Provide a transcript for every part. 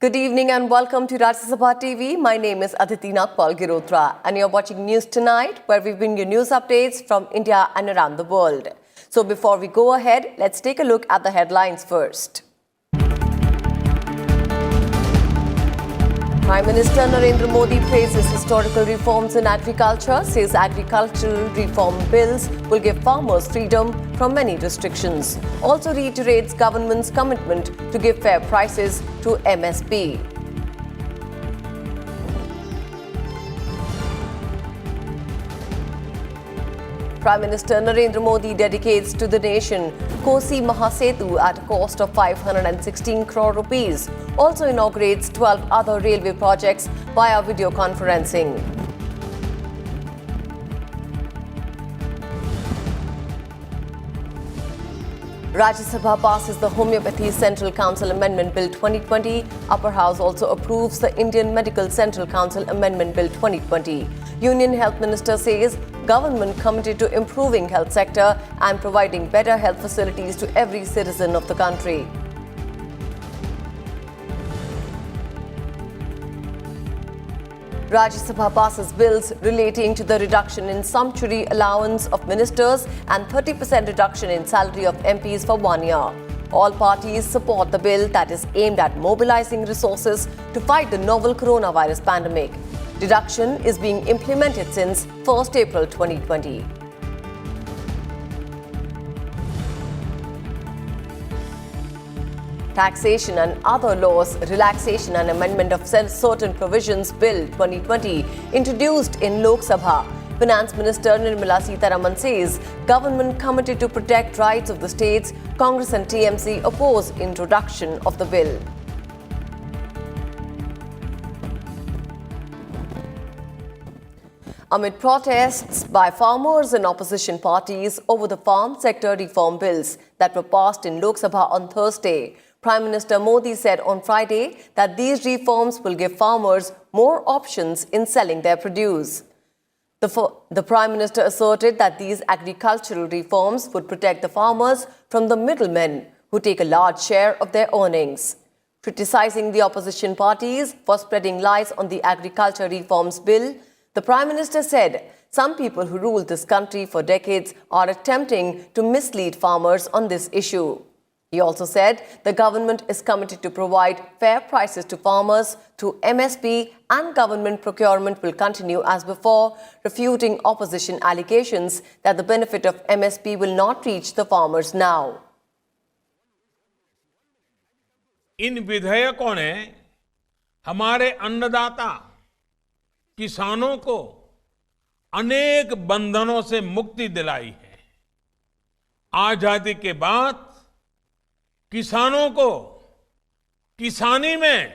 Good evening and welcome to Rajya Sabha TV. My name is Aditi Nagpal Girotra and you're watching News Tonight, where we bring you news updates from India and around the world. So before we go ahead, let's take a look at the headlines first. Prime Minister Narendra Modi praises historical reforms in agriculture, says agricultural reform bills will give farmers freedom from many restrictions. Also reiterates government's commitment to give fair prices to MSP. Prime Minister Narendra Modi dedicates to the nation Kosi Mahasetu at a cost of 516 crore rupees. Also inaugurates 12 other railway projects via video conferencing. Rajya Sabha passes the Homeopathy Central Council Amendment Bill 2020. Upper House also approves the Indian Medical Central Council Amendment Bill 2020. Union Health Minister says government committed to improving health sector and providing better health facilities to every citizen of the country. Rajya Sabha passes bills relating to the reduction in sumptuary allowance of ministers and 30% reduction in salary of MPs for 1 year. All parties support the bill that is aimed at mobilizing resources to fight the novel coronavirus pandemic. Deduction is being implemented since 1st April 2020. Taxation and Other Laws Relaxation and Amendment of Certain Provisions Bill 2020 introduced in Lok Sabha. Finance Minister Nirmala Sitharaman says government committed to protect rights of the states. Congress and TMC oppose introduction of the bill. Amid protests by farmers and opposition parties over the farm sector reform bills that were passed in Lok Sabha on Thursday, Prime Minister Modi said on Friday that these reforms will give farmers more options in selling their produce. The Prime Minister asserted that these agricultural reforms would protect the farmers from the middlemen who take a large share of their earnings. Criticizing the opposition parties for spreading lies on the agriculture reforms bill, the Prime Minister said some people who ruled this country for decades are attempting to mislead farmers on this issue. He also said the government is committed to provide fair prices to farmers through MSP and government procurement will continue as before, refuting opposition allegations that the benefit of MSP will not reach the farmers now. इन विधेयकों ने हमारे अन्नदाता किसानों को अनेक बंधनों से मुक्ति दिलाई है। आजादी के बाद किसानों को किसानी में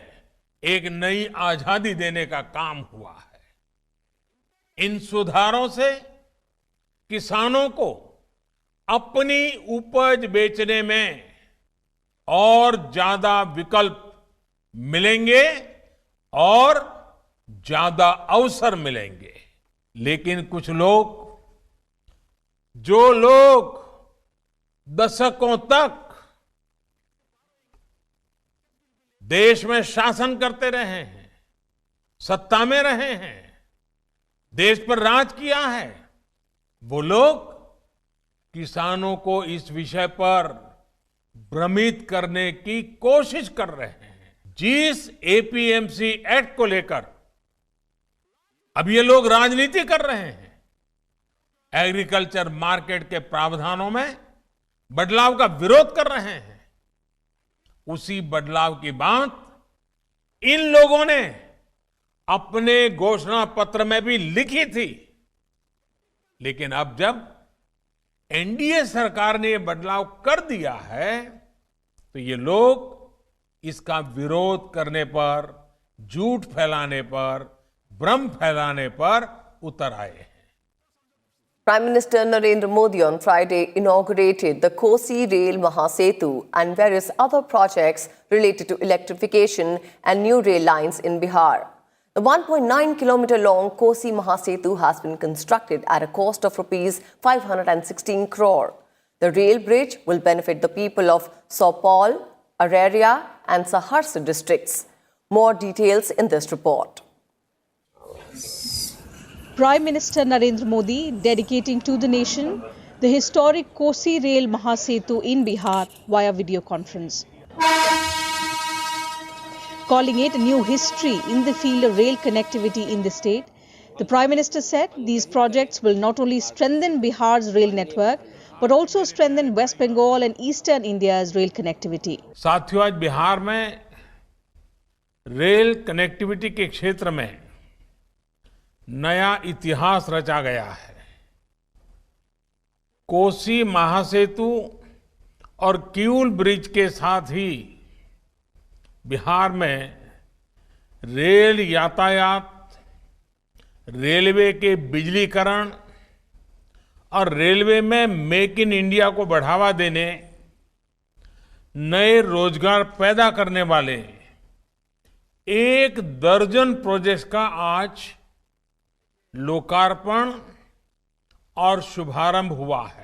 एक नई आजादी देने का काम हुआ है। इन सुधारों से किसानों को अपनी उपज बेचने में और ज्यादा विकल्प मिलेंगे और ज्यादा अवसर मिलेंगे। लेकिन कुछ लोग दशकों तक देश में शासन करते रहे हैं, सत्ता में रहे हैं, देश पर राज किया है, वो लोग किसानों को इस विषय पर भ्रमित करने की कोशिश कर रहे हैं। जिस एपीएमसी एक्ट को लेकर अब ये लोग राजनीति कर रहे हैं, एग्रीकल्चर मार्केट के प्रावधानों में बदलाव का विरोध कर रहे हैं, उसी बदलाव की बात इन लोगों ने अपने घोषणा पत्र में भी लिखी थी। लेकिन अब जब एनडीए सरकार ने ये बदलाव कर दिया है तो ये लोग इसका विरोध करने पर, झूठ फैलाने पर, भ्रम फैलाने पर उतर आए हैं। Prime Minister Narendra Modi on Friday inaugurated the Kosi Rail Mahasetu and various other projects related to electrification and new rail lines in Bihar. The 1.9-kilometer long Kosi Mahasetu has been constructed at a cost of Rs 516 crore. The rail bridge will benefit the people of Supaul, Araria and Saharsa districts. More details in this report. Prime Minister Narendra Modi dedicating to the nation the historic Kosi Rail Mahasetu in Bihar via video conference. Calling it a new history in the field of rail connectivity in the state, the Prime Minister said these projects will not only strengthen Bihar's rail network, but also strengthen West Bengal and Eastern India's rail connectivity. साथियों, आज बिहार में rail connectivity के क्षेत्र में नया इतिहास रचा गया है। कोसी महासेतु और किऊल ब्रिज के साथ ही बिहार में रेल यातायात, रेलवे के बिजलीकरण और रेलवे में मेक इन इंडिया को बढ़ावा देने, नए रोजगार पैदा करने वाले 1 दर्जन प्रोजेक्ट्स का आज लोकार्पण और शुभारंभ हुआ है।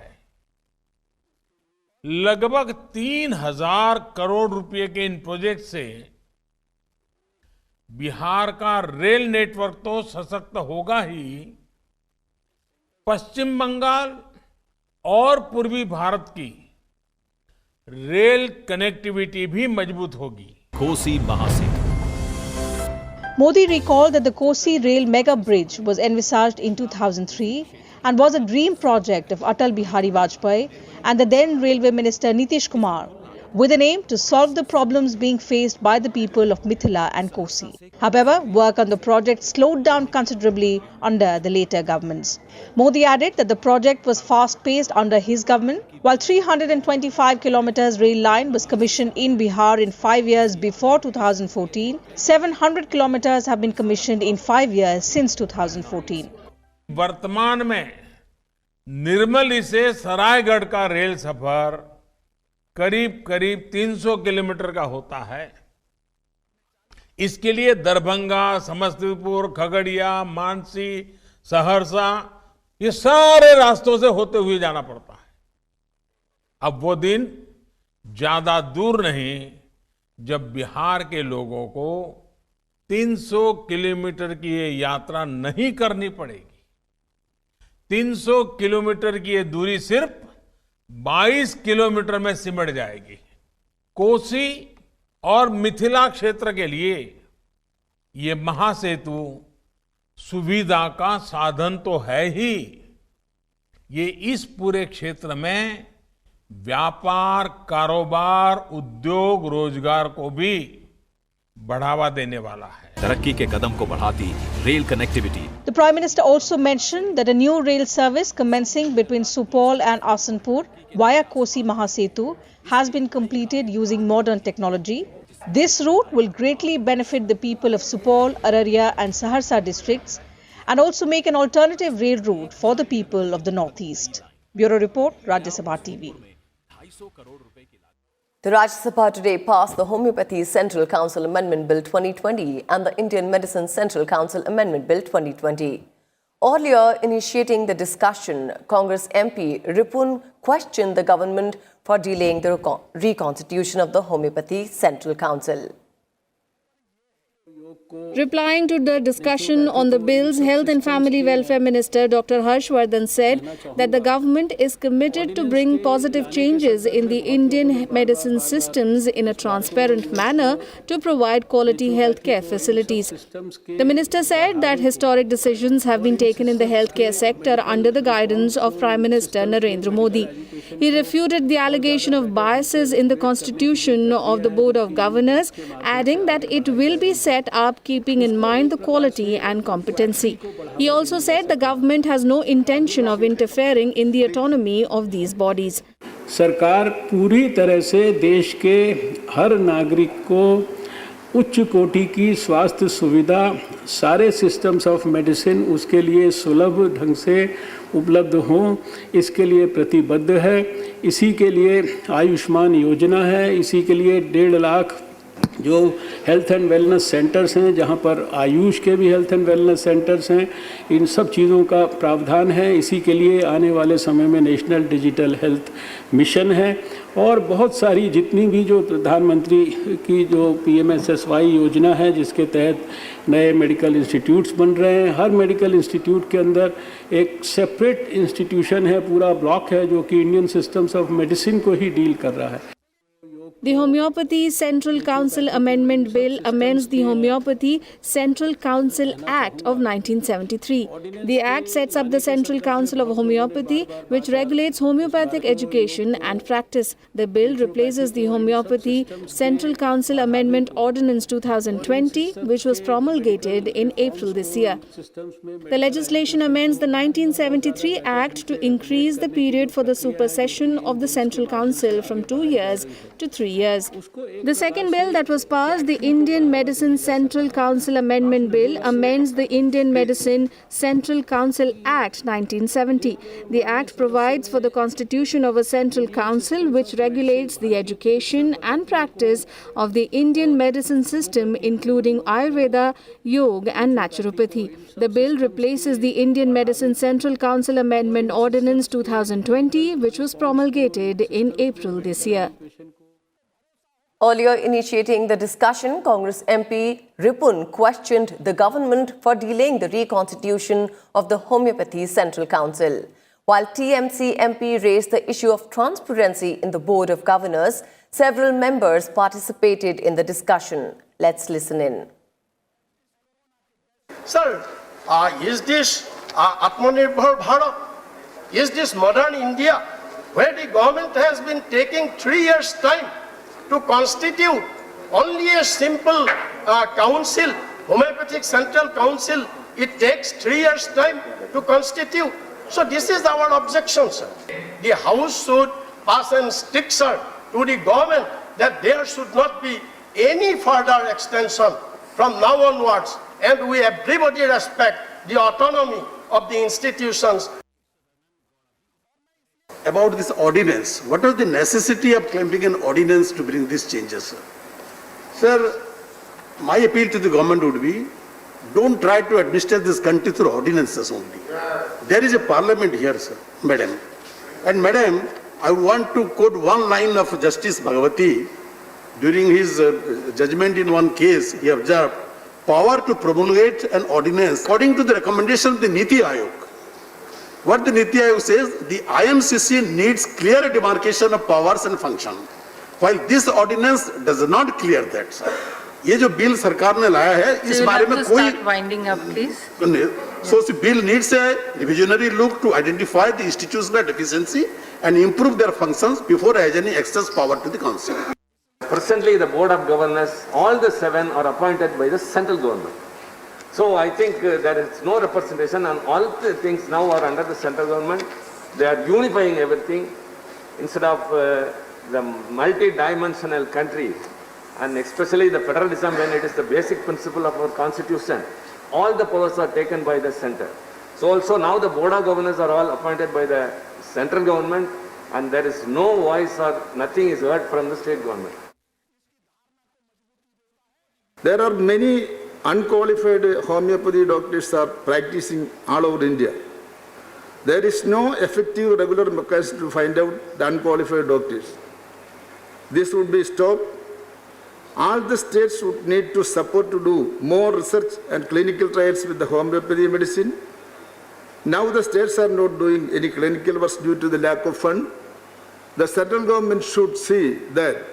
लगभग 3000 करोड़ रुपए के इन प्रोजेक्ट से बिहार का रेल नेटवर्क तो सशक्त होगा ही, पश्चिम बंगाल और पूर्वी भारत की रेल कनेक्टिविटी भी मजबूत होगी। कोसी महासेतु. Modi recalled that the Kosi Rail Mega Bridge was envisaged in 2003 and was a dream project of Atal Bihari Vajpayee and the then Railway Minister Nitish Kumar, with an aim to solve the problems being faced by the people of Mithila and Kosi. However, work on the project slowed down considerably under the later governments. Modi added that the project was fast-paced under his government, while 325 kilometers rail line was commissioned in Bihar in 5 years before 2014. 700 kilometers have been commissioned in 5 years since 2014. वर्तमान में निर्मली से सरायगढ़ का rail सफर करीब 300 kilometre का होता है। इसके लिए दरभंगा, समस्तीपुर, खगड़िया, मानसी, सहरसा ये सारे रास्तों से होते हुए जाना पड़ता है। अब वो दिन ज्यादा दूर नहीं जब बिहार के लोगों को 300 किलोमीटर की ये यात्रा नहीं करनी पड़ेगी। 300 किलोमीटर की ये दूरी सिर्फ 22 किलोमीटर में सिमट जाएगी। कोसी और मिथिला क्षेत्र के लिए ये महासेतु सुविधा का साधन तो है ही, ये इस पूरे क्षेत्र में व्यापार, कारोबार, उद्योग, रोजगार को भी बढ़ावा देने वाला है। तरक्की के कदम को बढ़ाती rail connectivity. The Prime Minister also mentioned that a new rail service commencing between Supaul and Asanpur via Kosi Mahasetu has been completed using modern technology. This route will greatly benefit the people of Supaul, Araria and Saharsa districts and also make an alternative rail route for the people of the Northeast. Bureau Report, Rajya Sabha TV. The Rajya Sabha today passed the Homeopathy Central Council Amendment Bill 2020 and the Indian Medicine Central Council Amendment Bill 2020. Earlier, initiating the discussion, Congress MP Ripun questioned the government for delaying the reconstitution of the Homeopathy Central Council. Replying to the discussion on the bills, Health and Family Welfare Minister Dr. Harshvardhan said that the government is committed to bring positive changes in the Indian medicine systems in a transparent manner to provide quality healthcare facilities. The minister said that historic decisions have been taken in the healthcare sector under the guidance of Prime Minister Narendra Modi. He refuted the allegation of biases in the constitution of the Board of Governors, adding that it will be set up keeping in mind the quality and competency. He also said the government has no intention of interfering in the autonomy of these bodies. सरकार पूरी तरह से देश के हर नागरिक को उच्च कोटि की स्वास्थ्य सुविधा, सारे सिस्टम्स ऑफ मेडिसिन उसके लिए सुलभ ढंग से उपलब्ध हों, इसके लिए प्रतिबद्ध है। इसी के लिए आयुष्मान योजना है, इसी के लिए 1.5 लाख जो हेल्थ एंड वेलनेस सेंटर्स हैं, जहां पर आयुष के भी हेल्थ एंड वेलनेस सेंटर्स हैं, इन सब चीज़ों का प्रावधान है। इसी के लिए आने वाले समय में नेशनल डिजिटल हेल्थ मिशन है और बहुत सारी जितनी भी जो प्रधानमंत्री की जो PMSSY योजना है, जिसके तहत नए मेडिकल इंस्टीट्यूट्स बन रहे हैं। हर मेडिकल इंस्टीट्यूट के अंदर एक सेपरेट इंस्टीट्यूशन है, पूरा ब्लॉक है, जो कि इंडियन सिस्टम्स ऑफ मेडिसिन को ही डील कर रहा है। The Homeopathy Central Council Amendment Bill amends the Homeopathy Central Council Act of 1973. The act sets up the Central Council of Homeopathy, which regulates homeopathic education and practice. The bill replaces the Homeopathy Central Council Amendment Ordinance 2020, which was promulgated in April this year. The legislation amends the 1973 Act to increase the period for the supersession of the Central Council from 2 years to 3 years. The second bill that was passed, the Indian Medicine Central Council Amendment Bill, amends the Indian Medicine Central Council Act 1970. The act provides for the constitution of a central council which regulates the education and practice of the Indian medicine system, including Ayurveda, Yoga and naturopathy. The bill replaces the Indian Medicine Central Council Amendment Ordinance 2020, which was promulgated in April this year. Earlier initiating the discussion, Congress MP Ripun questioned the government for delaying the reconstitution of the Homeopathy Central Council. While TMC MP raised the issue of transparency in the Board of Governors, several members participated in the discussion. Let's listen in. Sir, is this Atmanirbhar Bharat? Is this modern India, where the government has been taking 3 years' time to constitute only a simple council, Homeopathic Central Council? It takes 3 years' time to constitute. So this is our objection, sir. The House should pass a stricture to the government that there should not be any further extension from now onwards, and we everybody respect the autonomy of the institutions. About this ordinance, what is the necessity of clamping an ordinance to bring these changes, sir? Sir, my appeal to the government would be, don't try to administer this country through ordinances only. There is a parliament here, sir, madam. And madam, I want to quote one line of Justice Bhagavati. During his judgment in one case, he observed, power to promulgate an ordinance according to the recommendation of the Niti Aayog. What the Niti Aayog says, the IMCC needs clear demarcation of powers and function, while this ordinance does not clear that, sir. ये जो bill सरकार ने लाया है, इस बारे में कोई winding up, please. So the bill needs a revisionary look to identify the institutional deficiency and improve their functions before it has any excess power to the council. Presently, the Board of Governors, all the 7 are appointed by the central government. So I think there is no representation, and all the things now are under the central government. They are unifying everything instead of the multi-dimensional country, and especially the federalism, when it is the basic principle of our constitution. All the powers are taken by the center. So also now the Board of Governors are all appointed by the central government, and there is no voice or nothing is heard from the state government. There are many unqualified homeopathy doctors are practicing all over India. There is no effective regular mechanism to find out the unqualified doctors. This would be stopped. All the states would need to support to do more research and clinical trials with the homeopathy medicine. Now the states are not doing any clinical work due to the lack of fund. The central government should see that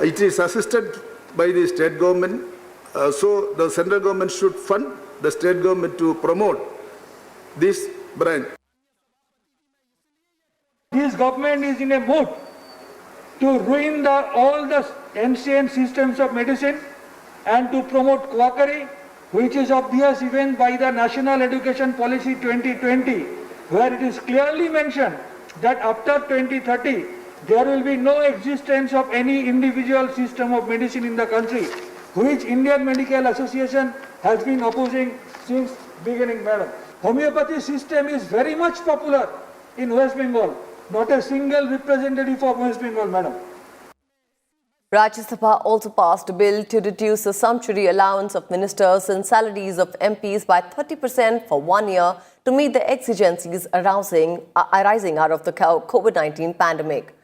it is assisted by the state government. So the central government should fund the state government to promote this branch. This government is in a mood to ruin all the ancient systems of medicine and to promote quackery, which is obvious even by the National Education Policy 2020, where it is clearly mentioned that after 2030, there will be no existence of any individual system of medicine in the country, which Indian Medical Association has been opposing since beginning, madam. Homeopathy system is very much popular in West Bengal. Not a single representative of West Bengal, madam. Rajya Sabha also passed a bill to reduce the sumptuary allowance of ministers and salaries of MPs by 30% for 1 year to meet the exigencies arising out of the COVID-19 pandemic.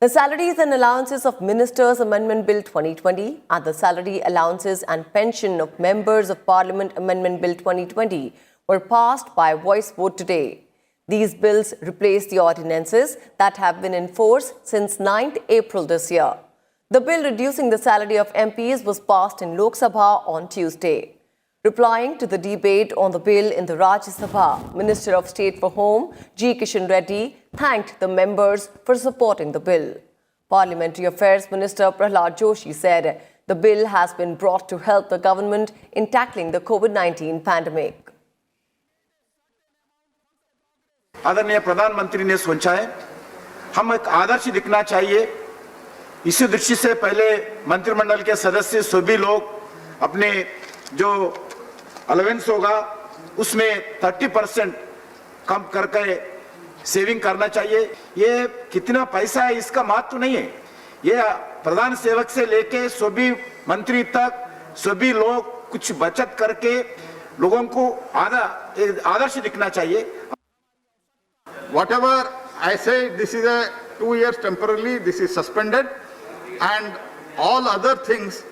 The Salaries and Allowances of Ministers Amendment Bill 2020 and the Salary Allowances and Pension of Members of Parliament Amendment Bill 2020 were passed by voice vote today. These bills replace the ordinances that have been in force since 9th April this year. The bill reducing the salary of MPs was passed in Lok Sabha on Tuesday. Replying to the debate on the bill in the Rajya Sabha, Minister of State for Home, G. Kishan Reddy, thanked the members for supporting the bill. Parliamentary Affairs Minister Prahlad Joshi said the bill has been brought to help the government in tackling the COVID-19 pandemic. आदरणीय प्रधानमंत्री ने सोचा है हम एक आदर्श दिखना चाहिए। इसी दृष्टि से पहले मंत्रिमंडल के सदस्य सभी लोग अपने जो अलावेंस होगा उसमें 30% कम करके सेविंग करना चाहिए। ये कितना पैसा है इसका महत्व नहीं है, ये प्रधान सेवक से लेके सभी मंत्री तक सभी लोग कुछ बचत करके लोगों को आदर्श दिखना चाहिए। Whatever I say, this is a 2 years temporarily, this is suspended, and all other things,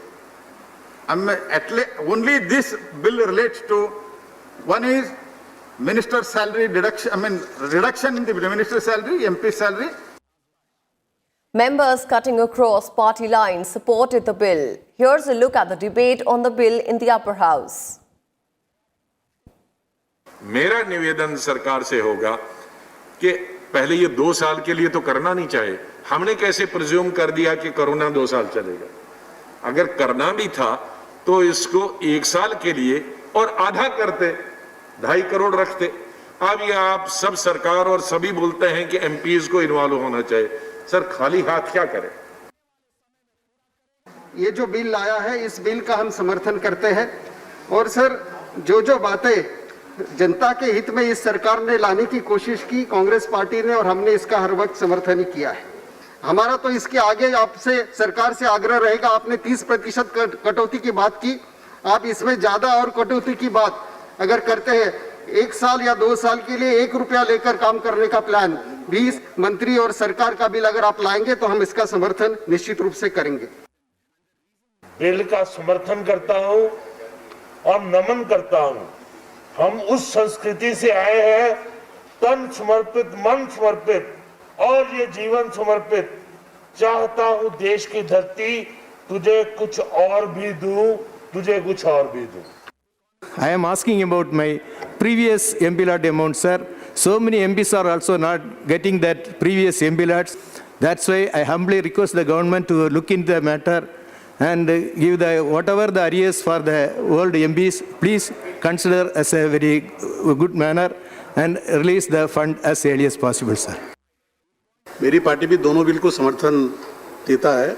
only this bill relates to, one is minister's salary deduction, reduction in the minister's salary, MP salary. Members cutting across party lines supported the bill. Here's a look at the debate on the bill in the upper house. मेरा निवेदन सरकार से होगा कि पहले ये 2 साल के लिए तो करना नहीं चाहिए। हमने कैसे प्रिज्यूम कर दिया कि कोरोना 2 साल चलेगा? अगर करना भी था तो इसको 1 साल के लिए और आधा करते, 2.5 करोड़ रखते। अब ये आप सब सरकार और सभी बोलते हैं कि एमपीज को इन्वॉल्व होना चाहिए। सर खाली हाथ क्या करें? ये जो बिल लाया है इस बिल का हम समर्थन करते हैं और सर जो बातें जनता के हित में इस सरकार ने लाने की कोशिश की कांग्रेस पार्टी ने और हमने इसका हर वक्त समर्थन ही किया है। हमारा तो इसके आगे आपसे सरकार से आग्रह रहेगा, आपने 30% कटौती की बात की, आप इसमें ज्यादा और कटौती की बात अगर करते हैं 1 साल या 2 साल के लिए 1 रुपया लेकर काम करने का प्लान 20 मंत्री और सरकार का बिल अगर आप लाएंगे तो हम इसका समर्थन निश्चित रूप से करेंगे। बिल का समर्थन करता हूं और नमन करता हूं। हम उस संस्कृति से आए हैं, तन समर्पित, मन समर्पित और ये जीवन समर्पित। चाहता हूं देश की धरती तुझे कुछ और भी दूं, तुझे कुछ और भी दूं। I am asking about my previous MP lot amount, sir. So many MPs are also not getting that previous MP lots. That's why I humbly request the government to look into the matter and give the whatever the arrears for the old MPs, please consider as a very good manner and release the fund as early as possible, sir. मेरी party भी दोनों bill को समर्थन देता है,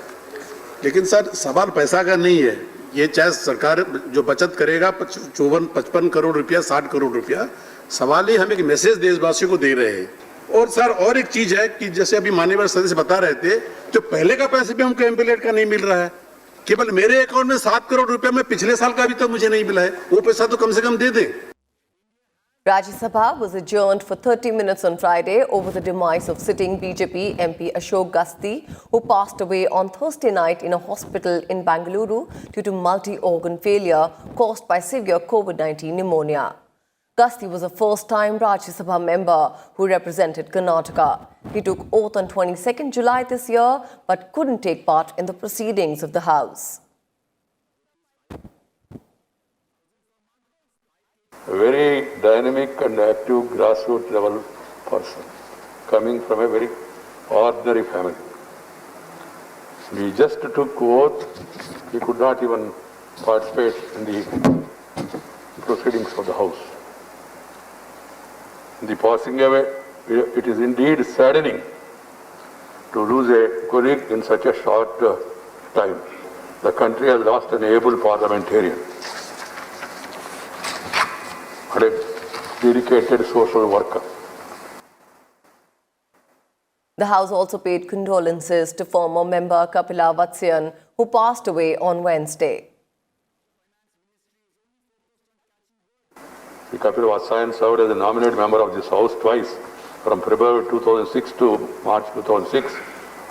लेकिन sir सवाल पैसा का नहीं है। ये चाहे सरकार जो बचत करेगा 55 करोड़ रुपया, 60 करोड़ रुपया, सवाल ही हम एक मैसेज देशवासियों को दे रहे हैं। और सर और एक चीज है कि जैसे अभी माननीय सदस्य बता रहे थे, जो पहले का पैसे भी हमको एमपीलेट का नहीं मिल रहा है। केवल मेरे अकाउंट में 7 करोड़ रुपया में पिछले साल का अभी तक मुझे नहीं मिला है, वो पैसा तो कम से कम दे दें। Rajya Sabha was adjourned for 30 minutes on Friday over the demise of sitting BJP MP Ashok Gasti, who passed away on Thursday night in a hospital in Bangalore due to multi-organ failure caused by severe COVID-19 pneumonia. Gasti was a first-time Rajya Sabha member who represented Karnataka. He took oath on 22nd July this year but couldn't take part in the proceedings of the House. A very dynamic and active grassroots level person coming from a very ordinary family. He just took oath, he could not even participate in the proceedings of the House. The passing away, it is indeed saddening to lose a colleague in such a short time. The country has lost an able parliamentarian and a dedicated social worker. The House also paid condolences to former member Kapila Vatsyan, who passed away on Wednesday. Kapila Vatsyan served as a nominated member of this House twice, from February 2006 to March 2006,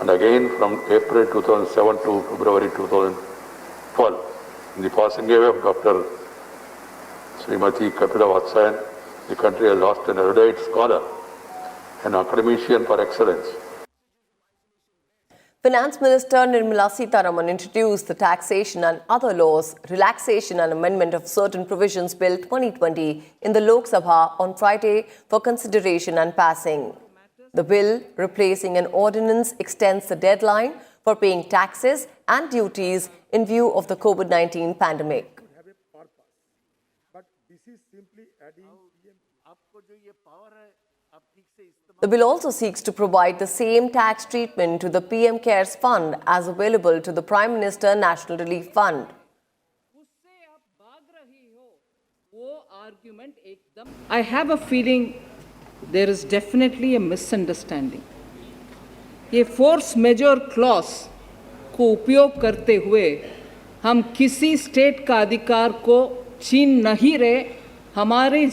and again from April 2007 to February 2012. In the passing away of Dr. Srimati Kapila Vatsyan, the country has lost an erudite scholar, an academician par excellence. Finance Minister Nirmala Sitharaman introduced the Taxation and Other Laws, Relaxation and Amendment of Certain Provisions Bill 2020 in the Lok Sabha on Friday for consideration and passing. The bill, replacing an ordinance, extends the deadline for paying taxes and duties in view of the COVID-19 pandemic. The bill also seeks to provide the same tax treatment to the PM CARES Fund as available to the Prime Minister National Relief Fund. I have a feeling there is definitely a misunderstanding. ये force major clause को उपयोग करते हुए हम किसी state का अधिकार को छीन नहीं रहे, हमारी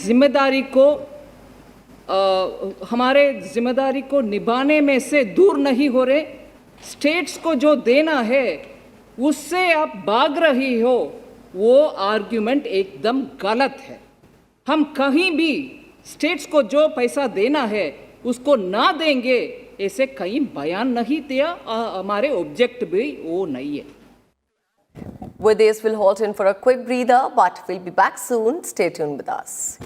जिम्मेदारी को निभाने में से दूर नहीं हो रहे। स्टेट्स को जो देना है उससे आप भाग रही हो, वो आर्ग्यूमेंट एकदम गलत है। हम कहीं भी स्टेट्स को जो पैसा देना है उसको ना देंगे ऐसे कहीं बयान नहीं दिया, हमारे ऑब्जेक्ट भी वो नहीं है। With this, we'll halt in for a quick breather, but we'll be back soon. Stay tuned with us.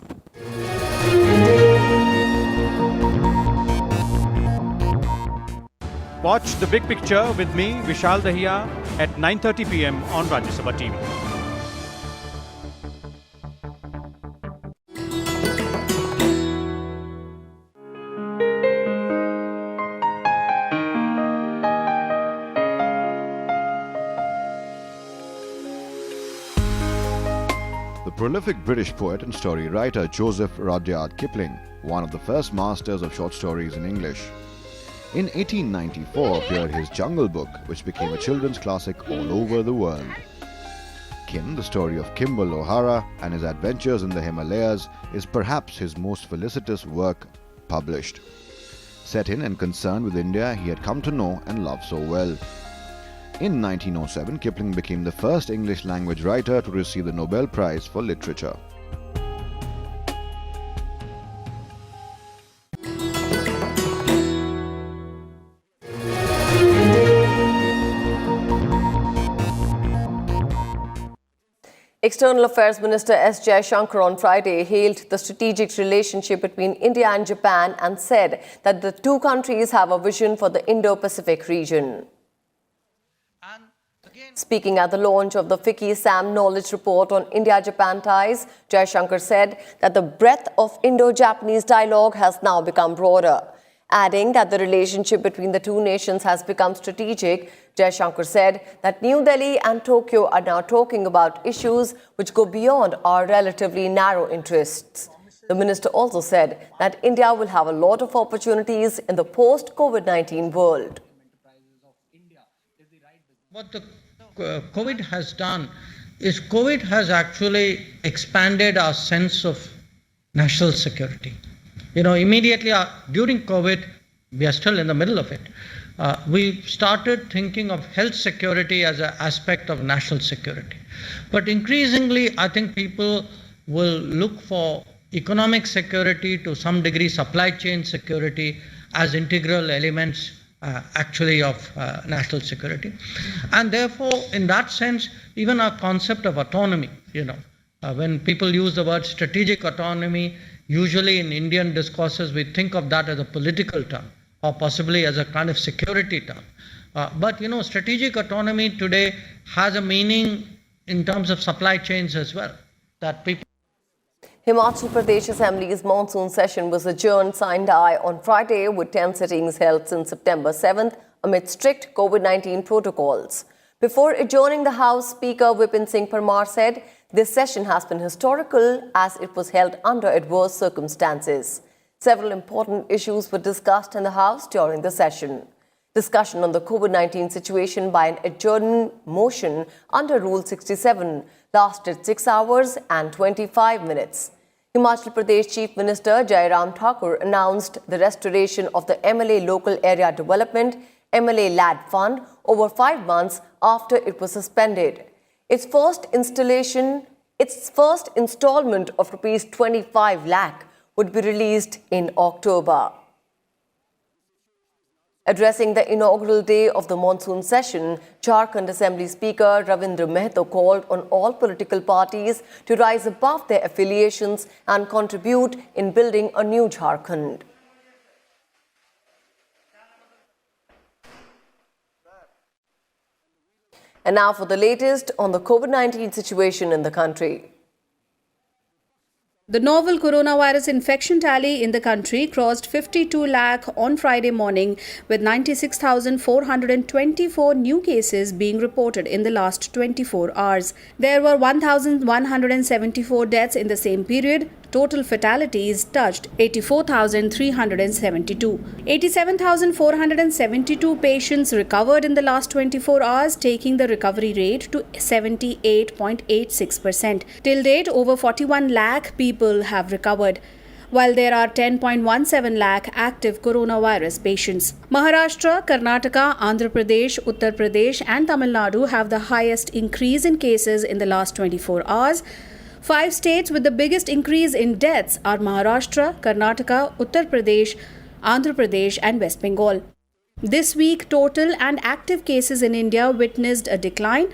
Watch The Big Picture with me, Vishal Dahiya, at 9:30 p.m. on Rajya Sabha TV. The prolific British poet and story writer Joseph Rudyard Kipling, one of the first masters of short stories in English. In 1894 appeared his Jungle Book, which became a children's classic all over the world. Kim, the story of Kimball O'Hara and his adventures in the Himalayas, is perhaps his most felicitous work published. Set in and concerned with India he had come to know and love so well. In 1907, Kipling became the first English language writer to receive the Nobel Prize for Literature. External Affairs Minister S. Jaishankar on Friday hailed the strategic relationship between India and Japan and said that the two countries have a vision for the Indo-Pacific region. Speaking at the launch of the FICCI SAM Knowledge Report on India-Japan ties, Jaishankar said that the breadth of Indo-Japanese dialogue has now become broader. Adding that the relationship between the two nations has become strategic, Jaishankar said that New Delhi and Tokyo are now talking about issues which go beyond our relatively narrow interests. The minister also said that India will have a lot of opportunities in the post-COVID-19 world. What the COVID has done is COVID has actually expanded our sense of national security. You know, immediately during COVID, we are still in the middle of it. We started thinking of health security as an aspect of national security. But increasingly, I think people will look for economic security, to some degree supply chain security, as integral elements actually of national security. And therefore, in that sense, even our concept of autonomy, when people use the word strategic autonomy, usually in Indian discourses, we think of that as a political term or possibly as a kind of security term. But strategic autonomy today has a meaning in terms of supply chains as well, that people. Himachal Pradesh Assembly's monsoon session was adjourned sine die on Friday with 10 sittings held since September 7th amid strict COVID-19 protocols. Before adjourning the House, Speaker Vipin Singh Parmar said this session has been historical as it was held under adverse circumstances. Several important issues were discussed in the House during the session. Discussion on the COVID-19 situation by an adjournment motion under Rule 67 lasted 6 hours and 25 minutes. Himachal Pradesh Chief Minister Jairam Thakur announced the restoration of the MLA Local Area Development MLA LAD Fund over 5 months after it was suspended. Its first installment of rupees 25 lakh would be released in October. Addressing the inaugural day of the monsoon session, Jharkhand Assembly Speaker Ravindra Mehto called on all political parties to rise above their affiliations and contribute in building a new Jharkhand. And now for the latest on the COVID-19 situation in the country. The novel coronavirus infection tally in the country crossed 52 lakh on Friday morning, with 96,424 new cases being reported in the last 24 hours. There were 1,174 deaths in the same period. Total fatalities touched 84,372. 87,472 patients recovered in the last 24 hours, taking the recovery rate to 78.86%. Till date, over 41 lakh people have recovered, while there are 10.17 lakh active coronavirus patients. Maharashtra, Karnataka, Andhra Pradesh, Uttar Pradesh and Tamil Nadu have the highest increase in cases in the last 24 hours. 5 states with the biggest increase in deaths are Maharashtra, Karnataka, Uttar Pradesh, Andhra Pradesh and West Bengal. This week, total and active cases in India witnessed a decline.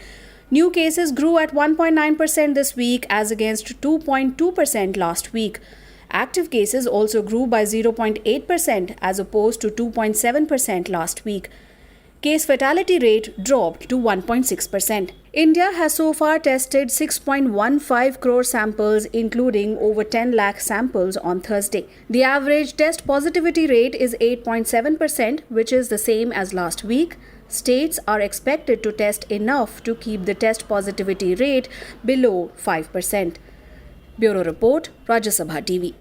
New cases grew at 1.9% this week as against 2.2% last week. Active cases also grew by 0.8% as opposed to 2.7% last week. Case fatality rate dropped to 1.6%. India has so far tested 6.15 crore samples, including over 10 lakh samples on Thursday. The average test positivity rate is 8.7%, which is the same as last week. States are expected to test enough to keep the test positivity rate below 5%. Bureau Report, Rajya Sabha TV.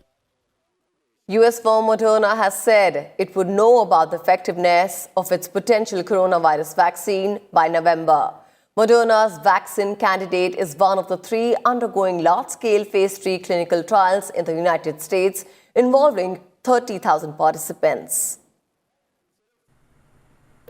US firm Moderna has said it would know about the effectiveness of its potential coronavirus vaccine by November. Moderna's vaccine candidate is one of the 3 undergoing large-scale phase 3 clinical trials in the United States involving 30,000 participants.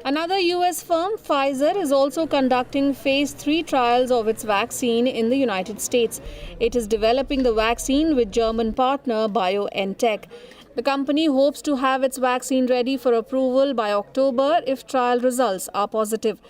Another US firm, Pfizer, is also conducting phase 3 trials of its vaccine in the United States. It is developing the vaccine with German partner BioNTech. The company hopes to have its vaccine ready for approval by October if trial results are positive.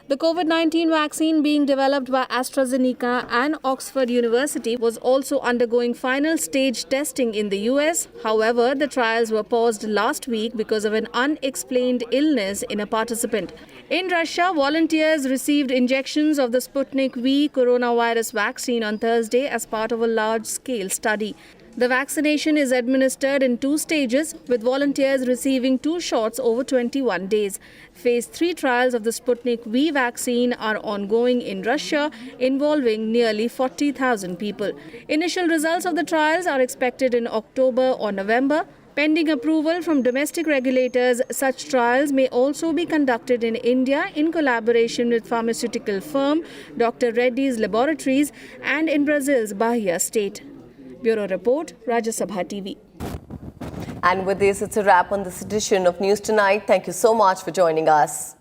The COVID-19 vaccine being developed by AstraZeneca and Oxford University was also undergoing final stage testing in the US. However, the trials were paused last week because of an unexplained illness in a participant. In Russia, volunteers received injections of the Sputnik V coronavirus vaccine on Thursday as part of a large-scale study. The vaccination is administered in 2 stages, with volunteers receiving 2 shots over 21 days. Phase 3 trials of the Sputnik V vaccine are ongoing in Russia, involving nearly 40,000 people. Initial results of the trials are expected in October or November. Pending approval from domestic regulators, such trials may also be conducted in India in collaboration with pharmaceutical firm Dr. Reddy's Laboratories and in Brazil's Bahia state. Bureau Report, Rajya Sabha TV. And with this, it's a wrap on this edition of News Tonight. Thank you so much for joining us.